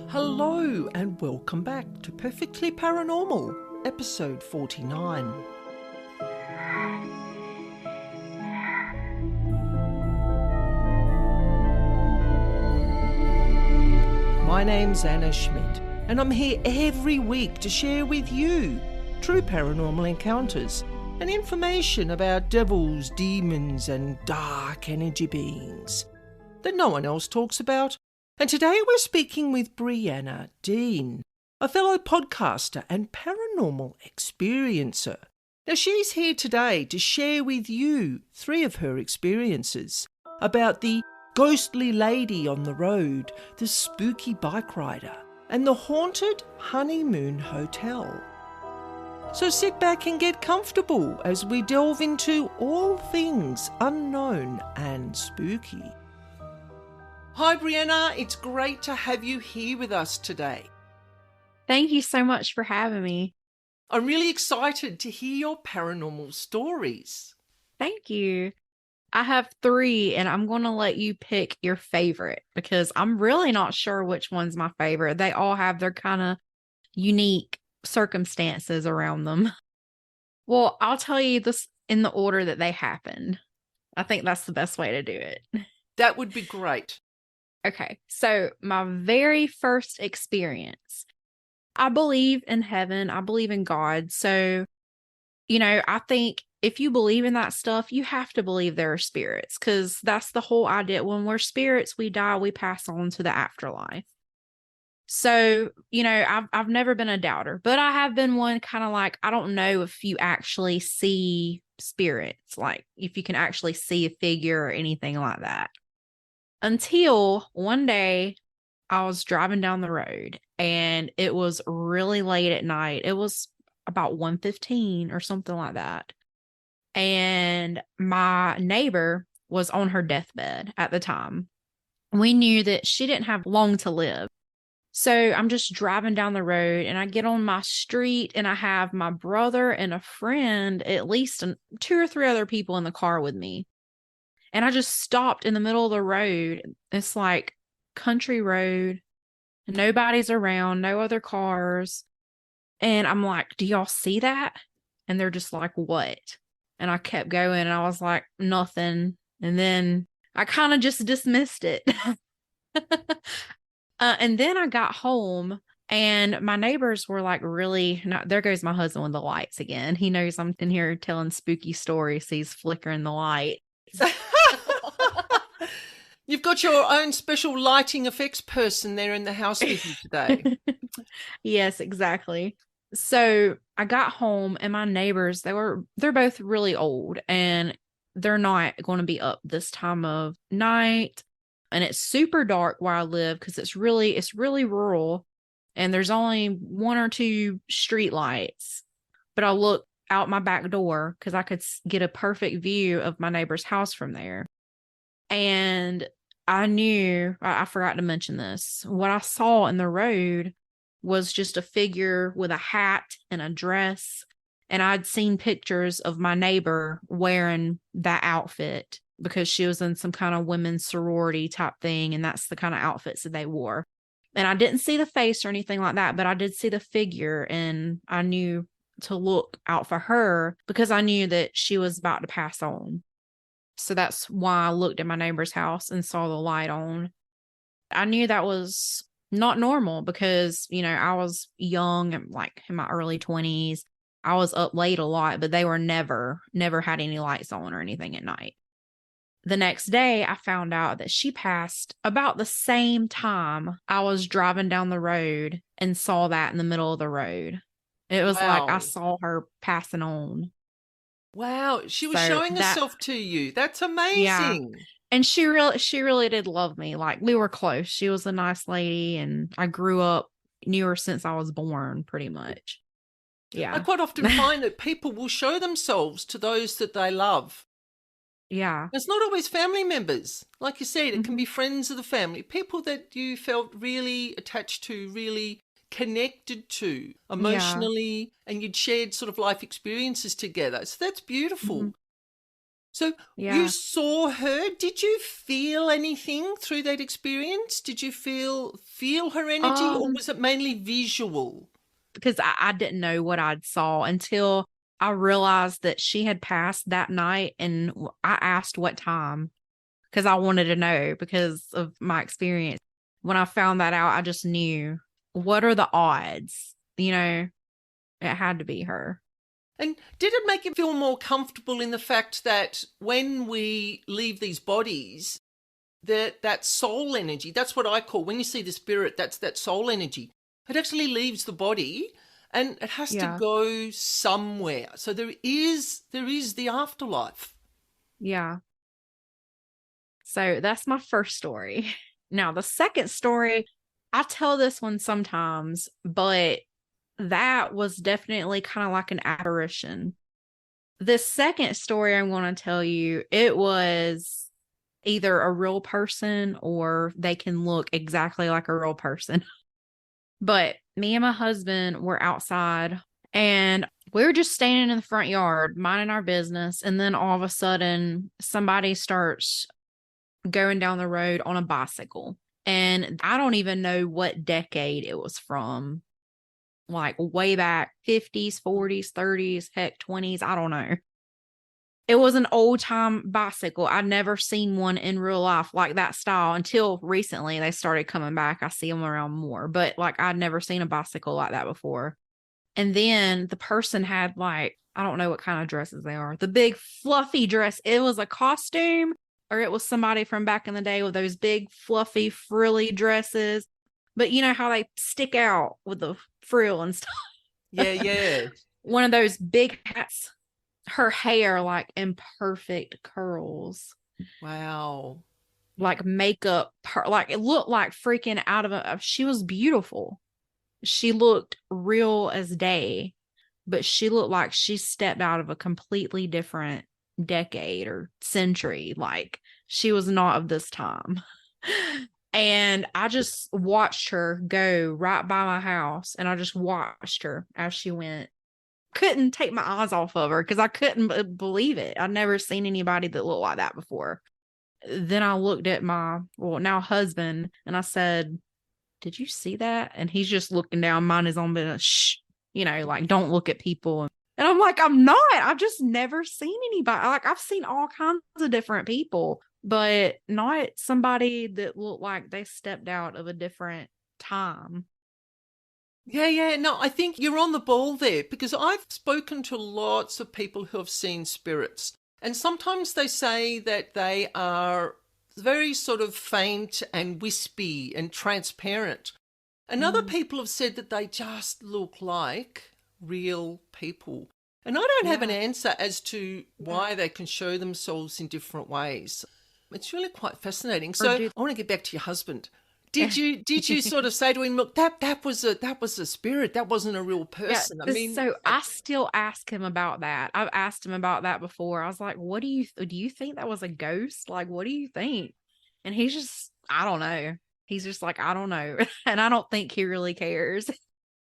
Hello and welcome back to Perfectly Paranormal, episode 49. My name's Annaschmidt, and I'm here every week to share with you true paranormal encounters and information about devils, demons and dark energy beings that no one else talks about. And today we're speaking with Brianna Dean, a fellow podcaster and paranormal experiencer. Now she's here today to share with you 3 of her experiences about the ghostly lady on the road, the spooky bike rider, and the haunted honeymoon hotel. So sit back and get comfortable as we delve into all things unknown and spooky. Hi Brianna, it's great to have you here with us today. Thank you so much for having me. I'm really excited to hear your paranormal stories. Thank you. I have 3 and I'm going to let you pick your favorite because I'm really not sure which one's my favorite. They all have their kind of unique circumstances around them. Well, I'll tell you this in the order that they happened. I think that's the best way to do it. That would be great. Okay, so my very first experience, I believe in heaven, I believe in God. So, I think if you believe in that stuff, you have to believe there are spirits because that's the whole idea. When we're spirits, we die, we pass on to the afterlife. So, I've never been a doubter, but I have been one kind of like, I don't know if you actually see spirits, like if you can actually see a figure or anything like that. Until one day I was driving down the road and it was really late at night. It was about 1:15 or something like that. And my neighbor was on her deathbed at the time. We knew that she didn't have long to live. So I'm just driving down the road and I get on my street and I have my brother and a friend, at least 2 or 3 other people in the car with me. And I just stopped in the middle of the road. It's like country road. Nobody's around, no other cars. And I'm like, do y'all see that? And they're just like, what? And I kept going and I was like, nothing. And then I kind of just dismissed it. And then I got home and my neighbors were like, really, no, there goes my husband with the lights again. He knows I'm in here telling spooky stories. So he's flickering the light. You've got your own special lighting effects person there in the house with you today. Yes, exactly. So I got home and my neighbors, they're both really old and they're not going to be up this time of night. And it's super dark where I live because it's really rural and there's only 1 or 2 street lights. But I look out my back door because I could get a perfect view of my neighbor's house from there. And I forgot to mention this. What I saw in the road was just a figure with a hat and a dress. And I'd seen pictures of my neighbor wearing that outfit because she was in some kind of women's sorority type thing. And that's the kind of outfits that they wore. And I didn't see the face or anything like that, but I did see the figure and I knew to look out for her because I knew that she was about to pass on. So that's why I looked at my neighbor's house and saw the light on. I knew that was not normal because, I was young, like in my early 20s. I was up late a lot, but they were never had any lights on or anything at night. The next day, I found out that she passed about the same time I was driving down the road and saw that in the middle of the road. It was like I saw her passing on. Wow, she was showing herself to you. That's amazing. Yeah. And she really did love me. Like we were close. She was a nice lady and I knew her since I was born pretty much. Yeah. I quite often find that people will show themselves to those that they love. Yeah. It's not always family members. Like you said, it can be friends of the family, people that you felt really attached to, really connected to emotionally, and you'd shared sort of life experiences together. So that's beautiful. So you Yeah. saw her. Did you feel anything through that experience? Did you feel her energy, or Um, was it mainly visual? because I didn't know what I'd saw until I realized that she had passed that night, and I asked what time because I wanted to know because of my experience. When I found that out, I just knew, what are the odds? It had to be her. And did it make you feel more comfortable in the fact that when we leave these bodies, that soul energy, that's what I call, when you see the spirit, that's that soul energy. It actually leaves the body and it has to Yeah. go somewhere. So there is the afterlife. Yeah. So that's my first story. Now, the second story, I tell this one sometimes, but that was definitely kind of like an apparition. The second story I'm going to tell you, it was either a real person or they can look exactly like a real person. But me and my husband were outside and we were just standing in the front yard, minding our business. And then all of a sudden, somebody starts going down the road on a bicycle. And I don't even know what decade it was from, like way back 50s, 40s, 30s, heck, 20s. I don't know. It was an old time bicycle. I'd never seen one in real life like that style until recently. They started coming back. I see them around more, but like I'd never seen a bicycle like that before. And then the person had like, I don't know what kind of dresses they are. The big fluffy dress. It was a costume or it was somebody from back in the day with those big fluffy frilly dresses. But you know how they stick out with the frill and stuff. Yeah, yeah. One of those big hats, her hair like in perfect curls, Wow. like makeup, like it looked like freaking out of she was beautiful. She looked real as day, but she looked like she stepped out of a completely different decade or century. Like she was not of this time. And I just watched her go right by my house and I just watched her as she went. Couldn't take my eyes off of her because I couldn't believe it. I'd never seen anybody that looked like that before. Then I looked at my, well, now husband, and I said, did you see that? And he's just looking down, mine is on business. Shh, like don't look at people. And I'm like, I'm not. I've just never seen anybody. Like I've seen all kinds of different people, but not somebody that looked like they stepped out of a different time. Yeah, yeah. No, I think you're on the ball there because I've spoken to lots of people who have seen spirits. And sometimes they say that they are very sort of faint and wispy and transparent. And other Mm, people have said that they just look like real people. And I don't have an yeah. answer as to Yeah. why they can show themselves in different ways. It's really quite fascinating. Or So do I want to get back to your husband. Did you sort of say to him, look, that was a spirit, that wasn't a real Yeah, person? I mean, so I still ask him about that. I've asked him about that before. I was like, "What do you think that was a ghost? Like, what do you think?" And he's just, I don't know. He's just like, I don't know. And I don't think he really cares.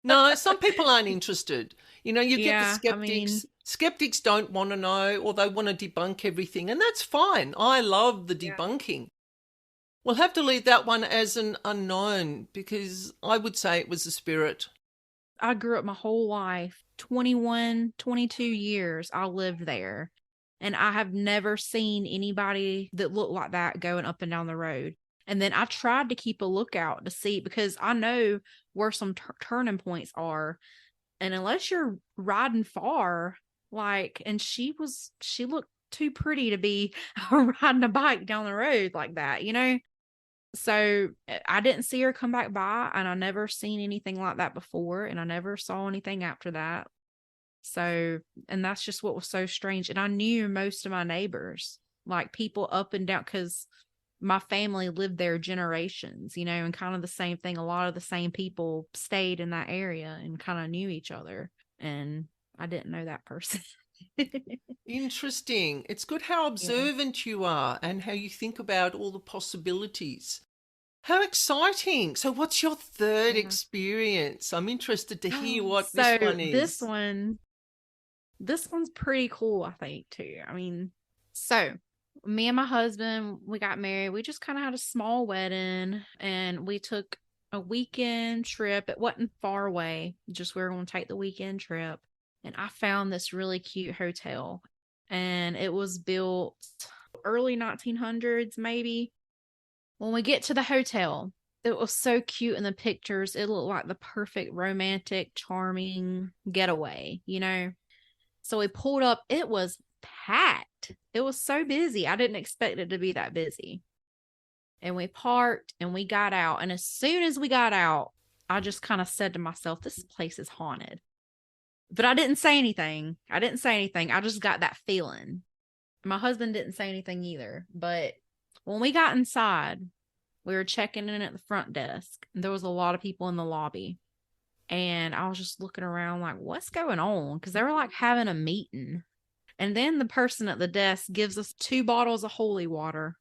no, some people aren't interested. You get the Yeah, I skeptics. mean, Skeptics don't want to know, or they want to debunk everything, and that's fine. I love the yeah. debunking. We'll have to leave that one as an unknown because I would say it was a spirit. I grew up my whole life, 21, 22 years. I lived there. And I have never seen anybody that looked like that going up and down the road. And then I tried to keep a lookout to see because I know where some turning points are. And unless you're riding far, like, and she looked too pretty to be riding a bike down the road like that. So I didn't see her come back by, and I never seen anything like that before, and I never saw anything after that. So, and that's just what was so strange. And I knew most of my neighbors, like people up and down, because my family lived there generations, and kind of the same thing. A lot of the same people stayed in that area and kind of knew each other. And I didn't know that person. Interesting. It's good how Yeah. observant you are and how you think about all the possibilities. How exciting. So, what's your third Yeah. experience? I'm interested to hear what this So one is. this one's pretty cool, I think, too. I mean, So, me and my husband, we got married. We just kind of had a small wedding and we took a weekend trip. It wasn't far away, just we were going to take the weekend trip. And I found this really cute hotel, and it was built early 1900s, maybe. When we get to the hotel, it was so cute in the pictures. It looked like the perfect romantic, charming getaway, you know? So we pulled up. It was packed. It was so busy. I didn't expect it to be that busy. And we parked and we got out. And as soon as we got out, I just kind of said to myself, this place is haunted. But I didn't say anything. I just got that feeling. My husband didn't say anything either. But when we got inside, we were checking in at the front desk. There was a lot of people in the lobby. And I was just looking around like, what's going on? Because they were like having a meeting. And then the person at the desk gives us 2 bottles of holy water.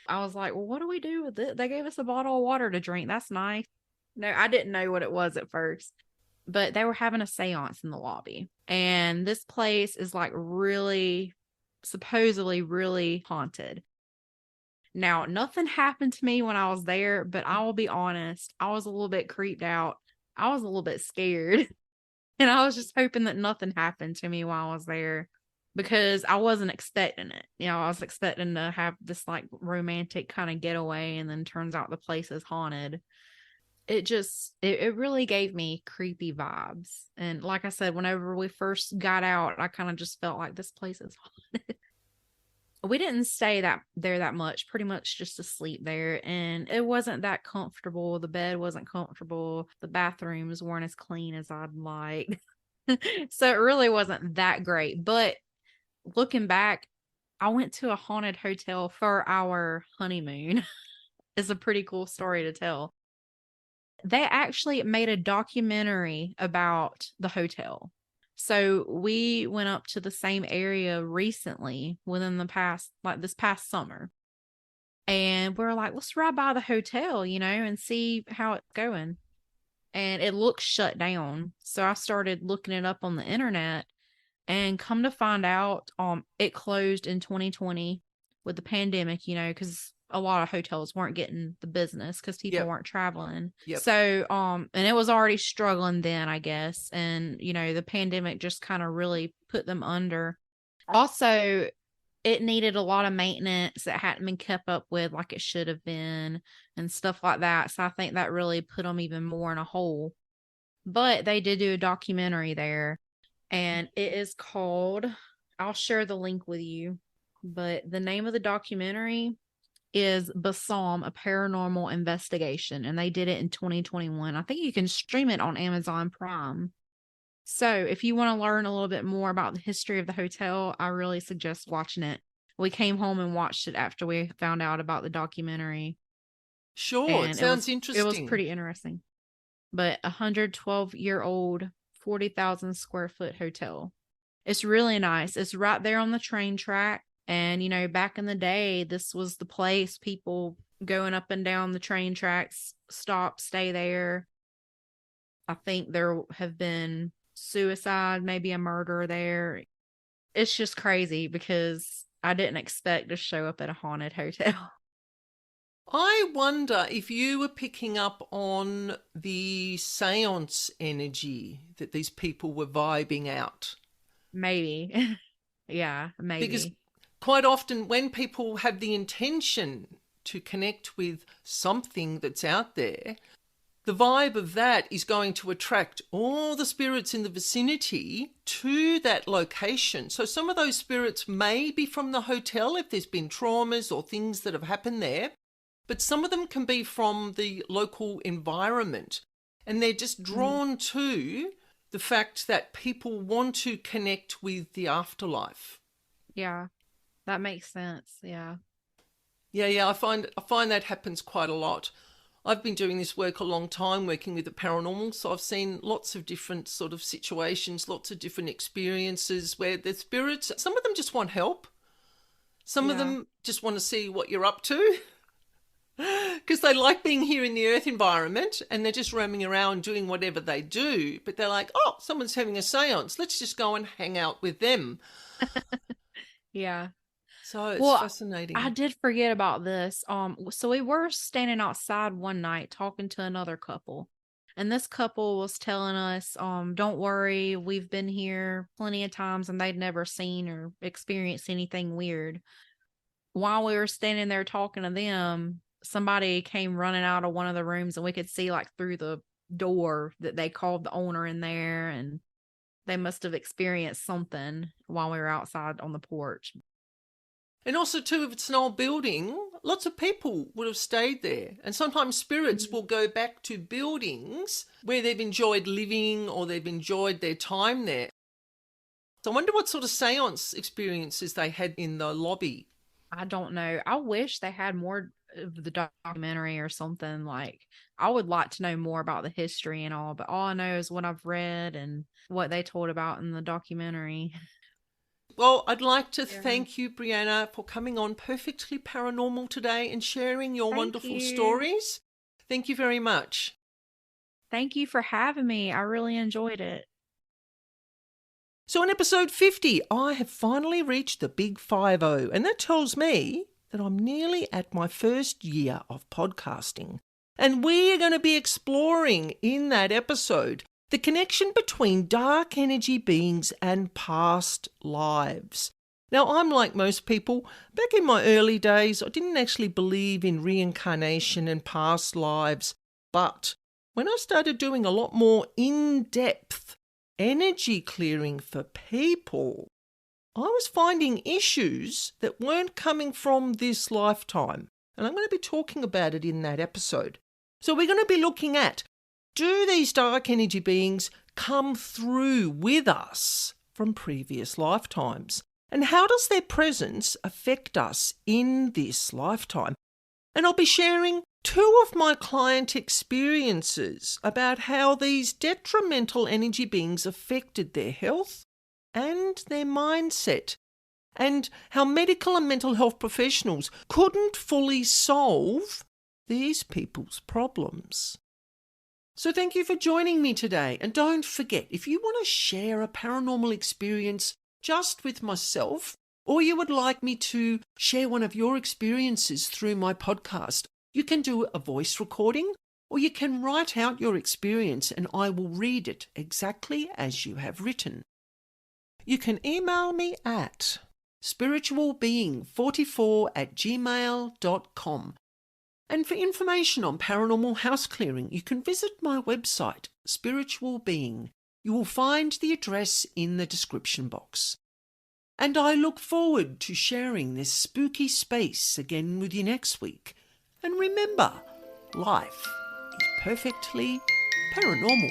I was like, well, what do we do with it? They gave us a bottle of water to drink. That's nice. No, I didn't know what it was at first, but they were having a seance in the lobby. And this place is like really, supposedly really haunted. Now, nothing happened to me when I was there, but I will be honest, I was a little bit creeped out. I was a little bit scared. And I was just hoping that nothing happened to me while I was there, because I wasn't expecting it. You know, I was expecting to have this like romantic kind of getaway, and then turns out the place is haunted. It really gave me creepy vibes. And like I said, whenever we first got out, I kind of just felt like this place is haunted. We didn't stay that much, pretty much just to sleep there, and it wasn't that comfortable. The bed wasn't comfortable. The bathrooms weren't as clean as I'd like. So it really wasn't that great. But looking back, I went to a haunted hotel for our honeymoon. It's a pretty cool story to tell. They actually made a documentary about the hotel. So we went up to the same area recently within the past, like this past summer. And we're like, let's ride by the hotel, you know, and see how it's going. And it looks shut down. So I started looking it up on the internet, and come to find out, it closed in 2020 with the pandemic, you know, because a lot of hotels weren't getting the business because people weren't traveling. Yep. So, and it was already struggling then, I guess. And, you know, the pandemic just kind of really put them under. Also, it needed a lot of maintenance that hadn't been kept up with like it should have been and stuff like that. So I think that really put them even more in a hole. But they did do a documentary there, and it is called, I'll share the link with you, but the name of the documentary is Balsam, a Paranormal Investigation, and they did it in 2021. I think you can stream it on Amazon Prime. So if you want to learn a little bit more about the history of the hotel, I really suggest watching it. We came home and watched it after we found out about the documentary. Sure, it sounds interesting. It was pretty interesting. But 112-year-old, 40,000 square foot hotel. It's really nice. It's right there on the train track. And, you know, back in the day, this was the place people going up and down the train tracks stop, stay there. I think there have been suicide, maybe a murder there. It's just crazy because I didn't expect to show up at a haunted hotel. I wonder if you were picking up on the seance energy that these people were vibing out. Maybe. Yeah, maybe. Because quite often when people have the intention to connect with something that's out there, the vibe of that is going to attract all the spirits in the vicinity to that location. So some of those spirits may be from the hotel if there's been traumas or things that have happened there, but some of them can be from the local environment, and they're just drawn to the fact that people want to connect with the afterlife. Yeah, that makes sense. Yeah. Yeah, I find that happens quite a lot. I've been doing this work a long time, working with the paranormal, so I've seen lots of different sort of situations, lots of different experiences where the spirits, some of them just want help. Some of them just want to see what you're up to because they like being here in the earth environment, and they're just roaming around doing whatever they do. But they're like, oh, someone's having a seance. Let's just go and hang out with them. Yeah. So it's Well, fascinating. I did forget about this. So we were standing outside one night talking to another couple. And this couple was telling us, don't worry, we've been here plenty of times and they'd never seen or experienced anything weird. While we were standing there talking to them, somebody came running out of one of the rooms and we could see like through the door that they called the owner in there, and they must have experienced something while we were outside on the porch. And also, too, if it's an old building, lots of people would have stayed there. And sometimes spirits will go back to buildings where they've enjoyed living or they've enjoyed their time there. So I wonder what sort of seance experiences they had in the lobby. I don't know. I wish they had more of the documentary or something. Like, I would like to know more about the history and all, but all I know is what I've read and what they told about in the documentary. Well, I'd like to thank you, Brianna, for coming on Perfectly Paranormal today and sharing your wonderful stories. Thank you very much. Thank you for having me. I really enjoyed it. So in episode 50, I have finally reached the big 50, and that tells me that I'm nearly at my first year of podcasting. And we are going to be exploring in that episode the connection between dark energy beings and past lives. Now, I'm like most people. Back in my early days, I didn't actually believe in reincarnation and past lives. But when I started doing a lot more in-depth energy clearing for people, I was finding issues that weren't coming from this lifetime. And I'm going to be talking about it in that episode. So we're going to be looking at, do these dark energy beings come through with us from previous lifetimes? And how does their presence affect us in this lifetime? And I'll be sharing 2 of my client experiences about how these detrimental energy beings affected their health and their mindset, and how medical and mental health professionals couldn't fully solve these people's problems. So thank you for joining me today. And don't forget, if you want to share a paranormal experience just with myself, or you would like me to share one of your experiences through my podcast, you can do a voice recording, or you can write out your experience and I will read it exactly as you have written. You can email me at spiritualbeing44@gmail.com. And for information on paranormal house clearing, you can visit my website, Spiritual Being. You will find the address in the description box. And I look forward to sharing this spooky space again with you next week. And remember, life is perfectly paranormal.